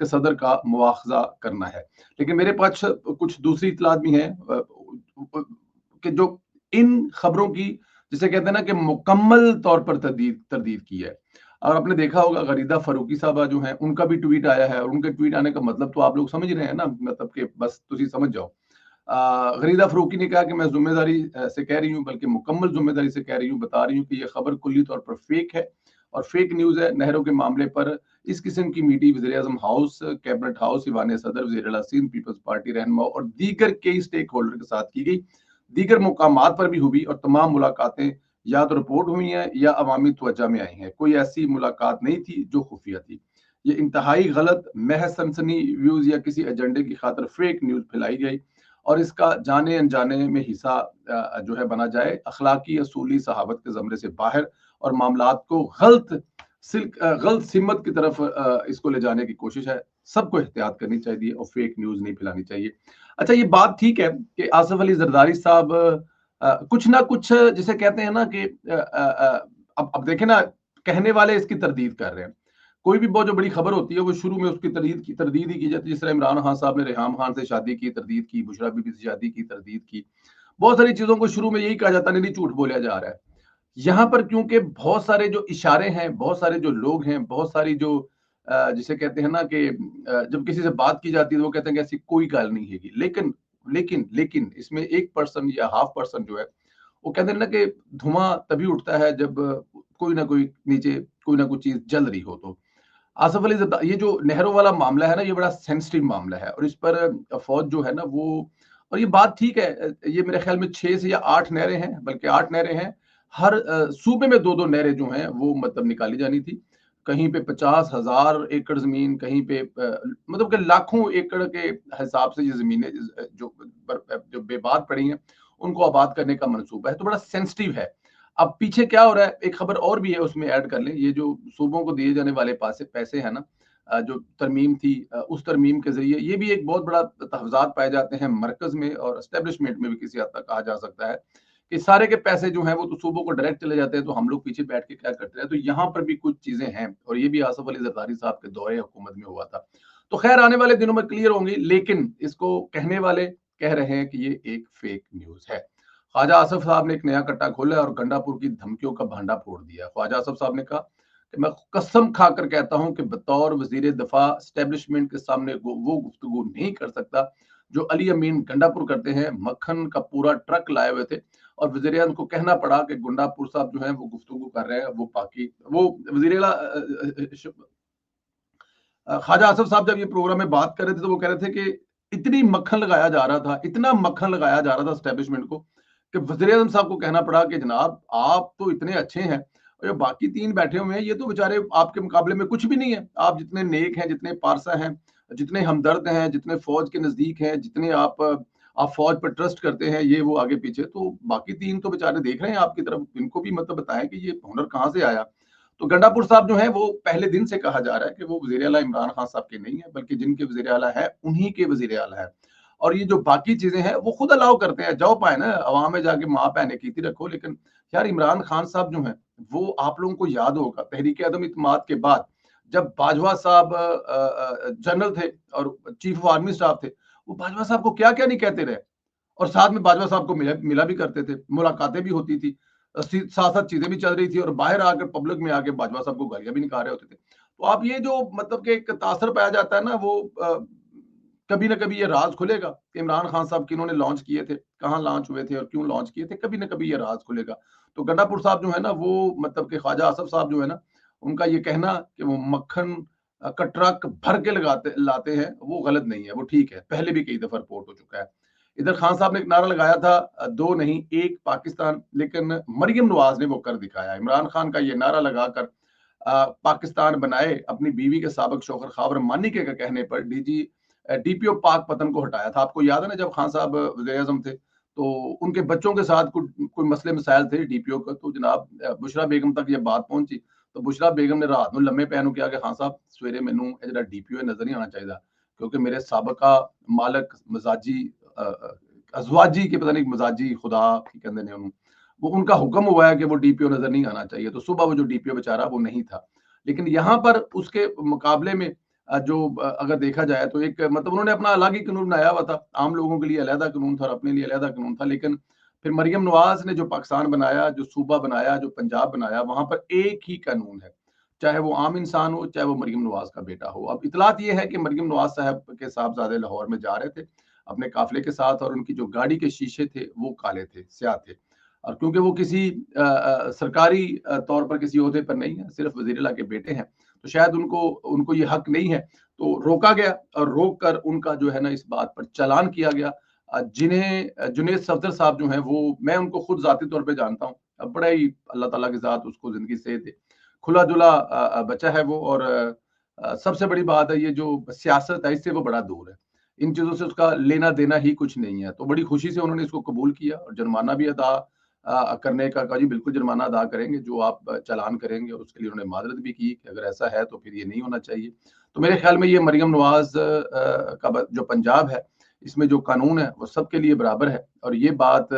کہ صدر کا مواخذہ کرنا ہے. لیکن میرے پاس کچھ دوسری اطلاعات بھی ہیں کہ جو ان خبروں کی جسے کہتے ہیں نا کہ مکمل طور پر تردید کی ہے. اور آپ نے دیکھا ہوگا غریدہ فاروقی صاحبہ جو ہیں ان کا بھی ٹویٹ آیا ہے, اور ان کے ٹویٹ آنے کا مطلب تو آپ لوگ سمجھ رہے ہیں نا, مطلب کہ بس تسی سمجھ جاؤ. غریدہ فاروقی نے کہا کہ میں ذمہ داری سے کہہ رہی ہوں, بلکہ مکمل ذمہ داری سے کہہ رہی ہوں, بتا رہی ہوں کہ یہ خبر کلی طور پر فیک ہے اور فیک نیوز ہے. نہروں کے معاملے پر اس قسم کی میٹنگ وزیر اعظم ہاؤس, کیبنٹ ہاؤس, ایوان صدر, وزیر اعلیٰ سندھ, پیپلز پارٹی رہنما اور دیگر کئی سٹیک ہولڈر کے ساتھ کی گئی. دیگر مقامات پر بھی ہوئی اور تمام ملاقاتیں یا تو رپورٹ ہوئی ہیں یا عوامی توجہ میں آئی ہیں. کوئی ایسی ملاقات نہیں تھی جو خفیہ تھی. یہ انتہائی غلط, محض سنسنی ویوز یا کسی ایجنڈے کی خاطر فیک نیوز پھیلائی گئی اور اس کا جانے انجانے میں حصہ جو ہے بنا جائے اخلاقی اصولی صحابت کے زمرے سے باہر اور معاملات کو غلط سمت کی طرف اس کو لے جانے کی کوشش ہے. سب کو احتیاط کرنی چاہیے اور فیک نیوز نہیں پھیلانی چاہیے. اچھا, یہ بات ٹھیک ہے کہ آصف علی زرداری صاحب کچھ نہ کچھ جسے کہتے ہیں نا کہ اب دیکھیں نا, کہنے والے اس کی تردید کر رہے ہیں. کوئی بھی بہت جو بڑی خبر ہوتی ہے وہ شروع میں اس کی تردید ہی کی جاتی ہے. جس طرح عمران خان صاحب نے ریحام خان سے شادی کی, تردید کی, بشرا بی بی سے شادی کی, تردید کی. بہت ساری چیزوں کو شروع میں یہی کہا جاتا نہیں جھوٹ بولیا جا رہا ہے. یہاں پر کیونکہ بہت سارے جو اشارے ہیں, بہت سارے جو لوگ ہیں, بہت ساری جو جسے کہتے ہیں نا کہ جب کسی سے بات کی جاتی ہے تو وہ کہتے ہیں کہ ایسی کوئی گال نہیں ہے گی. لیکن اس میں 1% یا 0.5% جو ہے وہ کہتے ہیں نا کہ دھواں تبھی اٹھتا ہے جب کوئی نہ کوئی نیچے کوئی نہ کوئی چیز جل رہی ہو. تو آصف علی زرداری, یہ جو نہروں والا معاملہ ہے نا, یہ بڑا سینسٹیو معاملہ ہے اور اس پر فوج جو ہے نا وہ, اور یہ بات ٹھیک ہے, یہ میرے خیال میں 6 سے یا 8 نہریں ہیں, بلکہ 8 نہریں ہیں. ہر صوبے میں 2 نہریں جو ہیں وہ مطلب نکالی جانی تھی. کہیں پہ 50,000 ایکڑ زمین, کہیں پہ مطلب کہ لاکھوں ایکڑ کے حساب سے یہ زمینیں جو بے باد پڑی ہیں ان کو آباد کرنے کا منصوبہ ہے. تو بڑا سینسٹیو ہے. اب پیچھے کیا ہو رہا ہے, ایک خبر اور بھی ہے اس میں ایڈ کر لیں. یہ جو صوبوں کو دیے جانے والے پیسے ہیں نا, جو ترمیم تھی, اس ترمیم کے ذریعے یہ بھی ایک بہت بڑا تحفظات پائے جاتے ہیں مرکز میں اور اسٹیبلشمنٹ میں بھی کسی حد تک کہا جا سکتا ہے کہ سارے کے پیسے جو ہیں وہ تو صوبوں کو ڈائریکٹ چلے جاتے ہیں, تو ہم لوگ پیچھے بیٹھ کے کیا کرتے ہیں. تو یہاں پر بھی کچھ چیزیں ہیں اور یہ بھی آصف علی زرداری صاحب کے دورے حکومت میں ہوا تھا. تو خیر آنے والے دنوں میں کلیئر ہوں گی, لیکن اس کو کہنے والے کہہ رہے ہیں کہ یہ ایک فیک نیوز ہے. خواجہ آصف صاحب نے ایک نیا کٹا کھولا اور گنڈا پور کی دھمکیوں کا بھانڈا پھوڑ دیا. خواجہ آصف صاحب نے کہا کہ میں قسم کھا کر کہتا ہوں کہ بطور وزیر دفاع اسٹیبلشمنٹ کے سامنے وہ گفتگو نہیں کر سکتا جو علی امین گنڈا پور کرتے ہیں. مکھن کا پورا ٹرک لائے ہوئے تھے اور وزیر اعظم کو کہنا پڑا کہ گنڈا پور صاحب جو ہیں وہ گفتگو کر رہے ہیں. وہ وزیر اعلیٰ خواجہ آصف صاحب جب یہ پروگرام میں بات کر رہے تھے تو وہ کہہ رہے تھے کہ اتنی مکھن لگایا جا رہا تھا, اتنا مکھن لگایا جا رہا تھا اسٹیبلشمنٹ کو کہ وزیر اعظم صاحب کو کہنا پڑا کہ جناب آپ تو اتنے اچھے ہیں اور جو باقی 3 بیٹھے ہوئے ہیں یہ تو بیچارے آپ کے مقابلے میں کچھ بھی نہیں ہے. آپ جتنے نیک ہیں, جتنے پارسا ہیں, جتنے ہمدرد ہیں, جتنے فوج کے نزدیک ہیں, جتنے آپ فوج پر ٹرسٹ کرتے ہیں, یہ وہ آگے پیچھے, تو باقی 3 تو بیچارے دیکھ رہے ہیں آپ کی طرف. ان کو بھی مطلب بتائیں کہ یہ ہنر کہاں سے آیا. تو گنڈا پور صاحب جو ہیں وہ پہلے دن سے کہا جا رہا ہے کہ وہ وزیر اعلیٰ عمران خان صاحب کے نہیں ہیں, بلکہ جن کے وزیر اعلیٰ ہیں انہی کے وزیر اعلیٰ ہیں. اور یہ جو باقی چیزیں ہیں وہ خود الاؤ کرتے ہیں. جاؤ پائے نا عوام میں جا کے ماں پہنے کیتی رکھو. لیکن یار عمران خان صاحب جو ہیں وہ آپ لوگوں کو یاد ہوگا تحریک عدم اعتماد کے بعد جب باجوہ صاحب جنرل تھے اور چیف آف آرمی اسٹاف تھے, وہ باجوہ صاحب کو کیا کیا نہیں کہتے رہے, اور ساتھ میں باجوہ صاحب کو ملا بھی کرتے تھے, ملاقاتیں بھی ہوتی تھی, ساتھ ساتھ چیزیں بھی چل رہی تھی, اور باہر آ کر پبلک میں آ کے باجوہ صاحب کو گالیاں بھی نکال رہے ہوتے تھے. تو آپ یہ جو مطلب کہ ایک تاثر پایا جاتا ہے نا, وہ کبھی نہ کبھی یہ راز کھلے گا کہ عمران خان صاحب کنہوں نے لانچ کیے تھے, کہاں لانچ ہوئے تھے اور کیوں لانچ کیے تھے, کبھی نہ کبھی یہ راز کھلے گا. تو گنڈا پور صاحب جو ہے نا وہ مطلب کہ خواجہ آصف صاحب جو ہے نا, ان کا یہ کہنا کہ وہ مکھن کا ٹرک بھر کے لاتے ہیں وہ غلط نہیں ہے, وہ ٹھیک ہے, پہلے بھی کئی دفعہ رپورٹ ہو چکا ہے. ادھر خان صاحب نے ایک نعرہ لگایا تھا 2 نہیں 1 پاکستان, لیکن مریم نواز نے وہ کر دکھایا. عمران خان کا یہ نعرہ لگا کر پاکستان بنائے اپنی بیوی کے سابق شوہر خاور مانی کے کہنے پر ڈی پی او پاک پتن کو ہٹایا تھا. آپ کو یاد ہے نا جب خان صاحب وزیر اعظم تھے تو ان کے بچوں کے ساتھ کوئی مسئلے مسائل تھے ڈی پی او کا, تو جناب بشرا بیگم تک یہ بات پہنچی تو بشرا بیگم نے رات میں لمے پہنو کیا کہ خان صاحب سویرے مینوں جڑا ڈی پی او نظر نہیں آنا چاہیے کیونکہ میرے سابقہ مالک مزاجی ازواجی کے پتہ نہیں مزاجی خدا کی کہندے نے انہوں, وہ ان کا حکم ہوا ہے کہ وہ ڈی پی او نظر نہیں آنا چاہیے. تو صبح وہ جو ڈی پی او بیچارہ وہ نہیں تھا. لیکن یہاں پر اس کے مقابلے میں جو اگر دیکھا جائے تو ایک مطلب انہوں نے اپنا الگ ہی قانون بنایا ہوا تھا، عام لوگوں کے لیے علیحدہ قانون تھا اور اپنے لیے علیحدہ قانون تھا، لیکن پھر مریم نواز نے جو پاکستان بنایا، جو صوبہ بنایا، جو پنجاب بنایا، وہاں پر ایک ہی قانون ہے، چاہے وہ عام انسان ہو، چاہے وہ مریم نواز کا بیٹا ہو۔ اب اطلاعات یہ ہے کہ مریم نواز صاحب کے صاحبزادے لاہور میں جا رہے تھے اپنے قافلے کے ساتھ، اور ان کی جو گاڑی کے شیشے تھے وہ کالے تھے، سیاہ تھے، اور کیونکہ وہ کسی سرکاری طور پر کسی عہدے پر نہیں ہے، صرف وزیر اعلیٰ کے بیٹے ہیں، تو شاید ان کو یہ حق نہیں ہے، تو روکا گیا، اور روک کر ان کا جو ہے نا اس بات پر چالان کیا گیا، جنہیں جنید صفدر صاحب جو ہیں وہ، میں ان کو خود ذاتی طور پہ جانتا ہوں، بڑا ہی اللہ تعالیٰ کی ذات اس کو زندگی سے دے، کھلا جلا بچہ ہے وہ، اور سب سے بڑی بات ہے یہ جو سیاست ہے اس سے وہ بڑا دور ہے، ان چیزوں سے اس کا لینا دینا ہی کچھ نہیں ہے، تو بڑی خوشی سے انہوں نے اس کو قبول کیا اور جرمانہ بھی ادا کرنے کا کہا، جی بالکل جرمانہ ادا کریں گے جو آپ چالان کریں گے، اور اس کے لیے انہوں نے معذرت بھی کی کہ اگر ایسا ہے تو پھر یہ نہیں ہونا چاہیے۔ تو میرے خیال میں یہ مریم نواز کا جو پنجاب ہے اس میں جو قانون ہے وہ سب کے لیے برابر ہے، اور یہ بات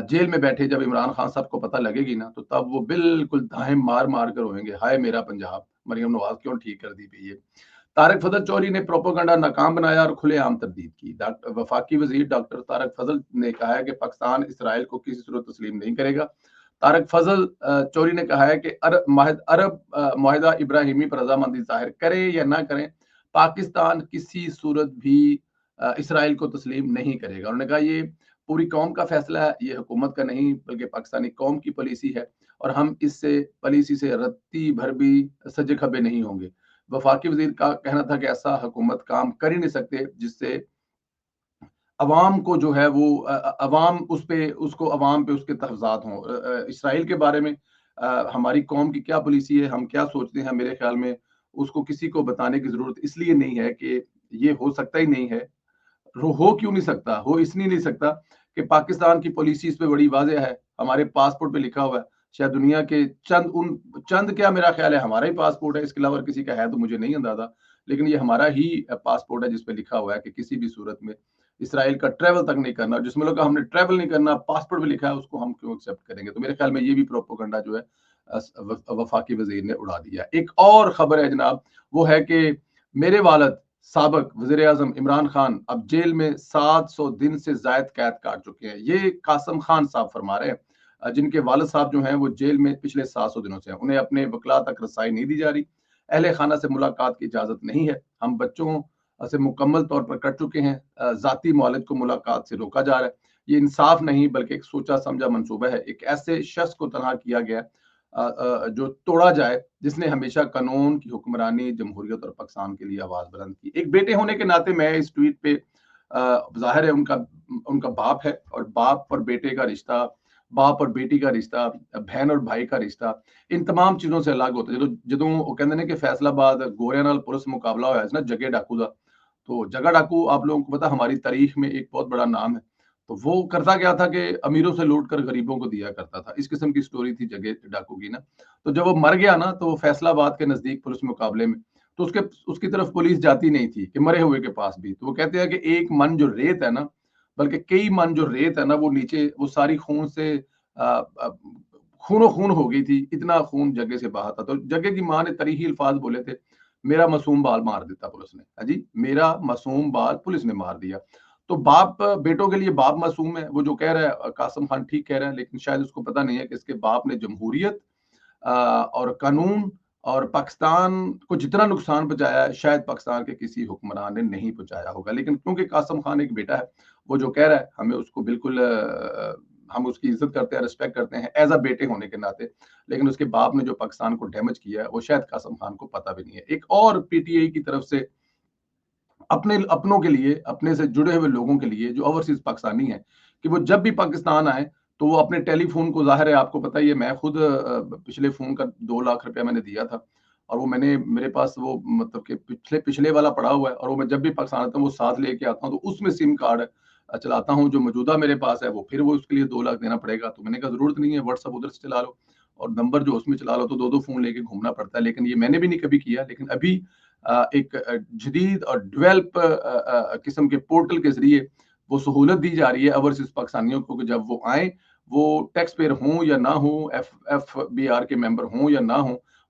جیل میں بیٹھے جب عمران خان صاحب کو پتہ لگے گی نا تو تب وہ بالکل دائیں مار مار کر روئیں گے، ہائے میرا پنجاب، مریم نواز کیوں ٹھیک کر دی گئی ہے۔ طارق فضل چوہدری نے پروپیگنڈا ناکام بنایا اور کھلے عام تردید کی۔ وفاقی وزیر ڈاکٹر طارق فضل نے کہا ہے کہ پاکستان اسرائیل کو کسی صورت تسلیم نہیں کرے گا۔ طارق فضل چوہدری نے کہا ہے کہ عرب معاہدہ ابراہیمی پر رضامندی ظاہر کریں یا نہ کریں، پاکستان کسی صورت بھی اسرائیل کو تسلیم نہیں کرے گا۔ انہوں نے کہا یہ پوری قوم کا فیصلہ ہے، یہ حکومت کا نہیں بلکہ پاکستانی قوم کی پالیسی ہے، اور ہم اس سے پالیسی سے رتی بھر بھی سجے کھبے نہیں ہوں گے۔ وفاقی وزیر کا کہنا تھا کہ ایسا حکومت کام کر ہی نہیں سکتے جس سے عوام کو جو ہے وہ عوام اس کو عوام پہ اس کے تحفظات ہوں۔ اسرائیل کے بارے میں ہماری قوم کی کیا پالیسی ہے، ہم کیا سوچتے ہیں، میرے خیال میں اس کو کسی کو بتانے کی ضرورت اس لیے نہیں ہے کہ یہ ہو سکتا ہی نہیں ہے، ہو کیوں نہیں سکتا، ہو اس لیے نہیں سکتا کہ پاکستان کی پالیسی اس پہ بڑی واضح ہے، ہمارے پاسپورٹ پہ لکھا ہوا ہے، شاید دنیا کے چند کیا میرا خیال ہے ہمارا ہی پاسپورٹ ہے، اس کے علاوہ کسی کا ہے تو مجھے نہیں اندازہ، لیکن یہ ہمارا ہی پاسپورٹ ہے جس پہ لکھا ہوا ہے کہ کسی بھی صورت میں اسرائیل کا ٹریول تک نہیں کرنا، جس ملک کا ہم نے ٹریول نہیں کرنا پاسپورٹ پہ لکھا ہے اس کو ہم کیوں ایکسیپٹ کریں گے۔ تو میرے خیال میں یہ بھی پروپیگنڈا جو ہے وفاقی وزیر نے اڑا دیا۔ ایک اور خبر ہے جناب، وہ ہے کہ میرے والد سابق وزیر اعظم عمران خان اب جیل میں 700 دن سے زائد قید کاٹ چکے ہیں۔ یہ قاسم خان صاحب فرما رہے ہیں، جن کے والد صاحب جو ہیں وہ جیل میں پچھلے 700 دنوں سے ہیں، انہیں اپنے وکلا تک رسائی نہیں دی جا رہی، اہل خانہ سے ملاقات کی اجازت نہیں ہے، ہم بچوں سے مکمل طور پر کٹ چکے ہیں، ذاتی مولد کو ملاقات سے روکا جا رہا ہے، یہ انصاف نہیں بلکہ ایک سوچا سمجھا منصوبہ ہے، ایک ایسے شخص کو تنہا کیا گیا جو توڑا جائے جس نے ہمیشہ قانون کی حکمرانی، جمہوریت اور پاکستان کے لیے آواز بلند کی۔ ایک بیٹے ہونے کے ناطے میں اس ٹویٹ پہ ظاہر ہے ان کا باپ ہے، اور باپ اور بیٹے کا رشتہ، باپ اور بیٹی کا رشتہ، بہن اور بھائی کا رشتہ ان تمام چیزوں سے الگ ہوتا ہے۔ جدوں وہ کہتے ہیں کہ فیصل آباد گوریاں نال پولیس مقابلہ ہوا ہے نا جگے ڈاکو دا، تو جگہ ڈاکو آپ لوگوں کو پتا ہماری تاریخ میں ایک بہت بڑا نام ہے، تو وہ کرتا کیا تھا کہ امیروں سے لوٹ کر غریبوں کو دیا کرتا تھا، اس قسم کی سٹوری تھی جگہ ڈاکو کی نا۔ تو جب وہ مر گیا نا تو وہ فیصل آباد کے نزدیک پولیس مقابلے میں تو اس کی طرف پولیس جاتی نہیں تھی کہ مرے ہوئے کے پاس بھی، تو وہ کہتے ہیں کہ ایک من جو ریت ہے نا، بلکہ کئی من جو ریت ہے نا، وہ نیچے وہ ساری خون سے خون و خون ہو گئی تھی، اتنا خون جگہ سے بہا تھا۔ تو جگہ کی ماں نے تریحی الفاظ بولے تھے، میرا معصوم بال مار دیتا پولیس نے، ہاں جی میرا معصوم بال پولیس نے مار دیا۔ تو باپ بیٹوں کے لیے باپ معصوم ہے، وہ جو کہہ رہا ہے قاسم خان ٹھیک کہہ رہا ہے، لیکن شاید اس کو پتہ نہیں ہے کہ اس کے باپ نے جمہوریت اور قانون اور پاکستان کو جتنا نقصان پہنچایا ہے شاید پاکستان کے کسی حکمران نے نہیں پہنچایا ہوگا، لیکن کیونکہ قاسم خان ایک بیٹا ہے، وہ جو کہہ رہا ہے ہمیں اس کو بالکل ہم اس کی عزت کرتے ہیں، ریسپیکٹ کرتے ہیں ایز اے بیٹے ہونے کے ناطے، لیکن اس کے باپ نے جو پاکستان کو ڈیمیج کیا ہے وہ شاید قاسم خان کو پتہ بھی نہیں ہے۔ ایک اور پی ٹی آئی کی طرف سے اپنوں کے لیے، اپنے سے جڑے ہوئے لوگوں کے لیے جو اوورسیز پاکستانی ہیں، کہ وہ جب بھی پاکستان آئے تو وہ اپنے ٹیلی فون کو، ظاہر ہے آپ کو پتہ ہی ہے، میں خود پچھلے فون کا 2 لاکھ روپیہ میں نے دیا تھا، اور وہ میرے پاس وہ مطلب کہ پچھلے والا پڑا ہوا ہے، اور وہ میں جب بھی پاکستان آتا ہوں وہ ساتھ لے کے آتا ہوں، تو اس میں سم کارڈ چلاتا ہوں جو موجودہ میرے پاس ہے، وہ پھر وہ اس کے لیے 2 لاکھ دینا پڑے گا، تو میں نے کہا ضرورت نہیں ہے، واٹس ایپ ادھر سے چلا لو اور نمبر جو اس میں چلا لو، تو 2 فون لے کے گھومنا پڑتا ہے، لیکن یہ میں نے بھی نہیں کبھی کیا، لیکن ابھی ایک جدید اور ڈیولپ قسم کے پورٹل کے ذریعے وہ سہولت دی جا رہی ہے اوورسیز پاکستانیوں کو کہ جب وہ آئیں، وہ ٹیکس پیئر ہوں یا نہ ہوں، ایف بی آر کے ممبر ہوں یا نہ ہوں،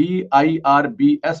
DIRBS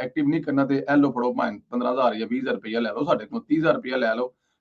ਐਕਟਿਵ ਨਹੀਂ ਕਰਨਾ ਤੇ ਇਹ ਲਓ ਫੜੋ, ਭਾਵੇਂ 15,000 ਜਾਂ 20,000 ਰੁਪਇਆ ਲੈ ਲਓ, ਸਾਡੇ ਕੋਲ 30,000 ਰੁਪਇਆ ਲੈ ਲਓ